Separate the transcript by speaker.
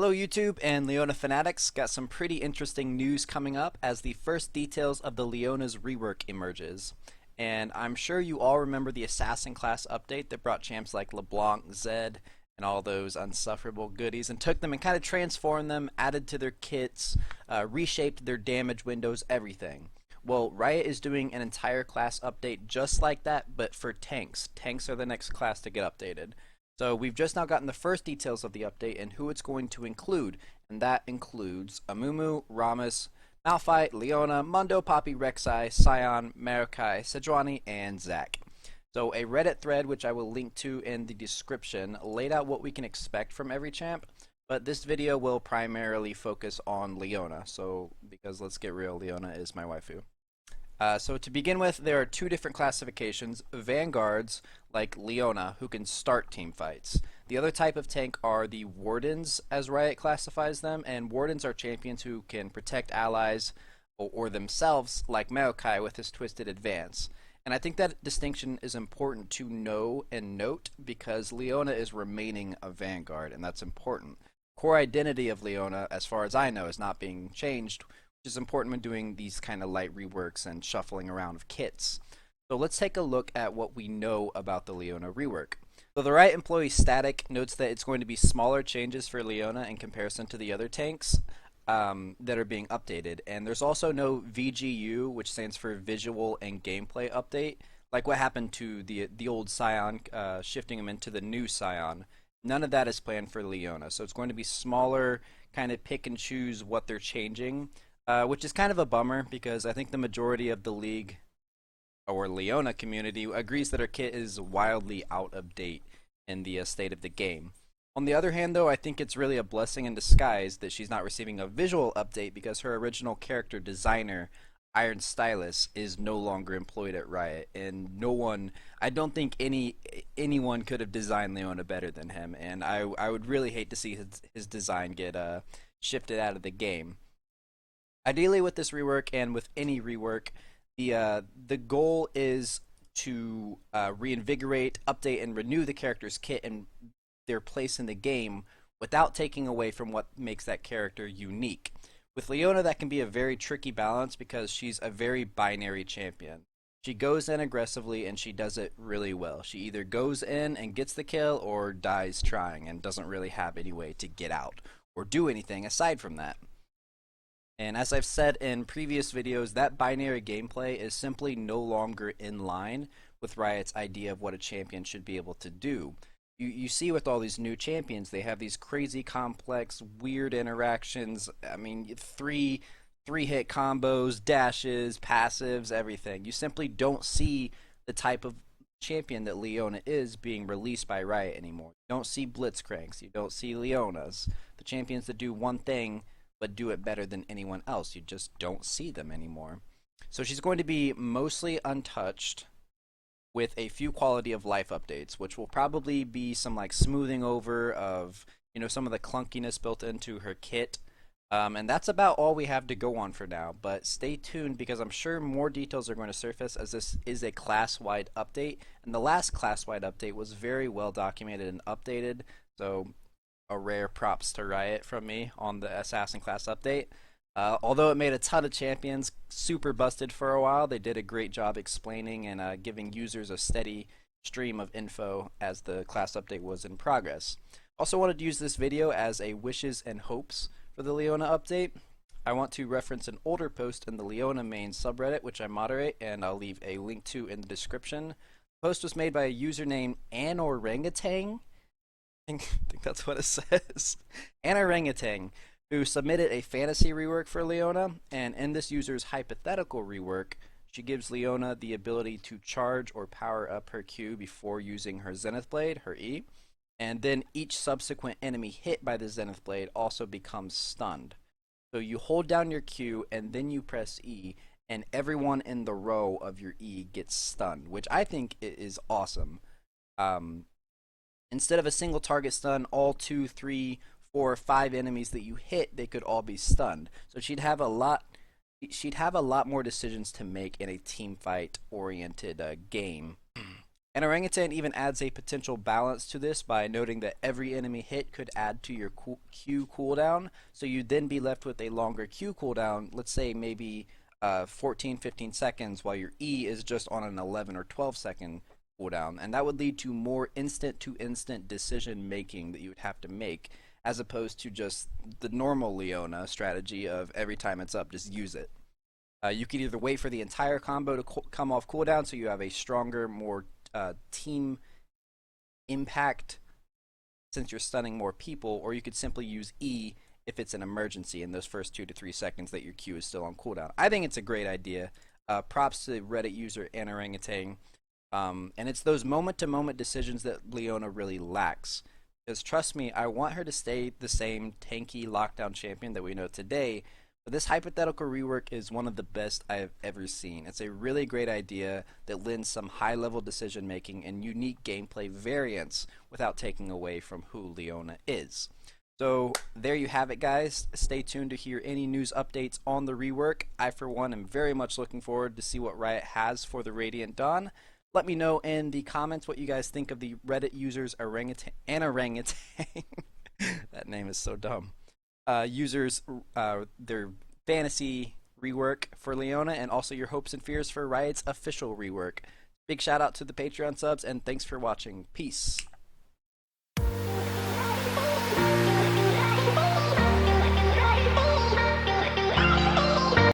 Speaker 1: Hello YouTube and Leona fanatics, got some pretty interesting news coming up as the first details of the Leona's rework emerges. And I'm sure you all remember the Assassin class update that brought champs like LeBlanc, Zed, and all those unsufferable goodies and took them and kind of transformed them, added to their kits, reshaped their damage windows, everything. Well, Riot is doing an entire class update just like that, but for tanks. Tanks are the next class to get updated. So we've just now gotten the first details of the update and who it's going to include, and that includes Amumu, Rammus, Malphite, Leona, Mundo, Poppy, Rek'Sai, Sion, Maokai, Sejuani, and Zac. So a Reddit thread, which I will link to in the description, laid out what we can expect from every champ, but this video will primarily focus on Leona, so because let's get real, Leona is my waifu. So to begin with, there are two different classifications. Vanguards, like Leona, who can start team fights. The other type of tank are the Wardens, as Riot classifies them, and Wardens are champions who can protect allies or themselves, like Maokai with his Twisted Advance. And I think that distinction is important to know and note because Leona is remaining a Vanguard, and that's important. Core identity of Leona, as far as I know, is not being changed, which is important when doing these kind of light reworks and shuffling around of kits. So let's take a look at what we know about the Leona rework. So the Riot employee static notes that it's going to be smaller changes for Leona in comparison to the other tanks that are being updated. And there's also no VGU, which stands for Visual and Gameplay Update, like what happened to the old Sion, shifting him into the new Sion. None of that is planned for Leona, so it's going to be smaller, kind of pick and choose what they're changing. Which is kind of a bummer because I think the majority of the league or Leona community agrees that her kit is wildly out of date in the state of the game. On the other hand, though, I think it's really a blessing in disguise that she's not receiving a visual update because her original character designer, Iron Stylus, is no longer employed at Riot, and I don't think anyone could have designed Leona better than him, and I would really hate to see his design get shifted out of the game. Ideally, with this rework and with any rework, the goal is to reinvigorate, update, and renew the character's kit and their place in the game without taking away from what makes that character unique. With Leona, that can be a very tricky balance because she's a very binary champion. She goes in aggressively and she does it really well. She either goes in and gets the kill or dies trying and doesn't really have any way to get out or do anything aside from that. And as I've said in previous videos, that binary gameplay is simply no longer in line with Riot's idea of what a champion should be able to do. You see with all these new champions, they have these crazy complex, weird interactions. I mean, three hit combos, dashes, passives, everything. You simply don't see the type of champion that Leona is being released by Riot anymore. You don't see Blitzcranks, you don't see Leonas. The champions that do one thing but do it better than anyone else. You just don't see them anymore. So she's going to be mostly untouched with a few quality of life updates, which will probably be some like smoothing over of some of the clunkiness built into her kit. And that's about all we have to go on for now, but stay tuned because I'm sure more details are going to surface as this is a class-wide update, and the last class-wide update was very well documented and updated, so a rare props to Riot from me on the Assassin class update. Although it made a ton of champions super busted for a while, they did a great job explaining and giving users a steady stream of info as the class update was in progress. Also wanted to use this video as a wishes and hopes for the Leona update. I want to reference an older post in the Leona Mains subreddit, which I moderate, and I'll leave a link to in the description. The post was made by a user named Anorangutan. I think that's what it says. Anorangutan, who submitted a fantasy rework for Leona, and in this user's hypothetical rework, she gives Leona the ability to charge or power up her Q before using her Zenith Blade, her E, and then each subsequent enemy hit by the Zenith Blade also becomes stunned. So you hold down your Q and then you press E, and everyone in the row of your E gets stunned, which I think is awesome. Instead of a single target stun, all 2, 3, 4, 5 enemies that you hit, they could all be stunned. So she'd have a lot more decisions to make in a team fight oriented game And Orangutan even adds a potential balance to this by noting that every enemy hit could add to your Q cooldown, so you'd then be left with a longer Q cooldown, let's say maybe 14, 15 seconds, while your E is just on an 11 or 12-second cooldown. And that would lead to more instant-to-instant decision making that you would have to make, as opposed to just the normal Leona strategy of every time it's up, just use it. You could either wait for the entire combo to come off cooldown so you have a stronger, more team impact since you're stunning more people, or you could simply use E if it's an emergency in those first 2 to 3 seconds that your Q is still on cooldown. I think it's a great idea. Props to Reddit user and Orangutan. And it's those moment-to-moment decisions that Leona really lacks. Because trust me, I want her to stay the same tanky lockdown champion that we know today, but this hypothetical rework is one of the best I have ever seen. It's a really great idea that lends some high-level decision making and unique gameplay variants without taking away from who Leona is. So there you have it, guys. Stay tuned to hear any news updates on the rework. I, for one, am very much looking forward to see what Riot has for the Radiant Dawn. Let me know in the comments what you guys think of the Reddit users Orangutan and Orangutan. That name is so dumb. Users their fantasy rework for Leona, and also your hopes and fears for Riot's official rework. Big shout out to the Patreon subs, and thanks for watching. Peace.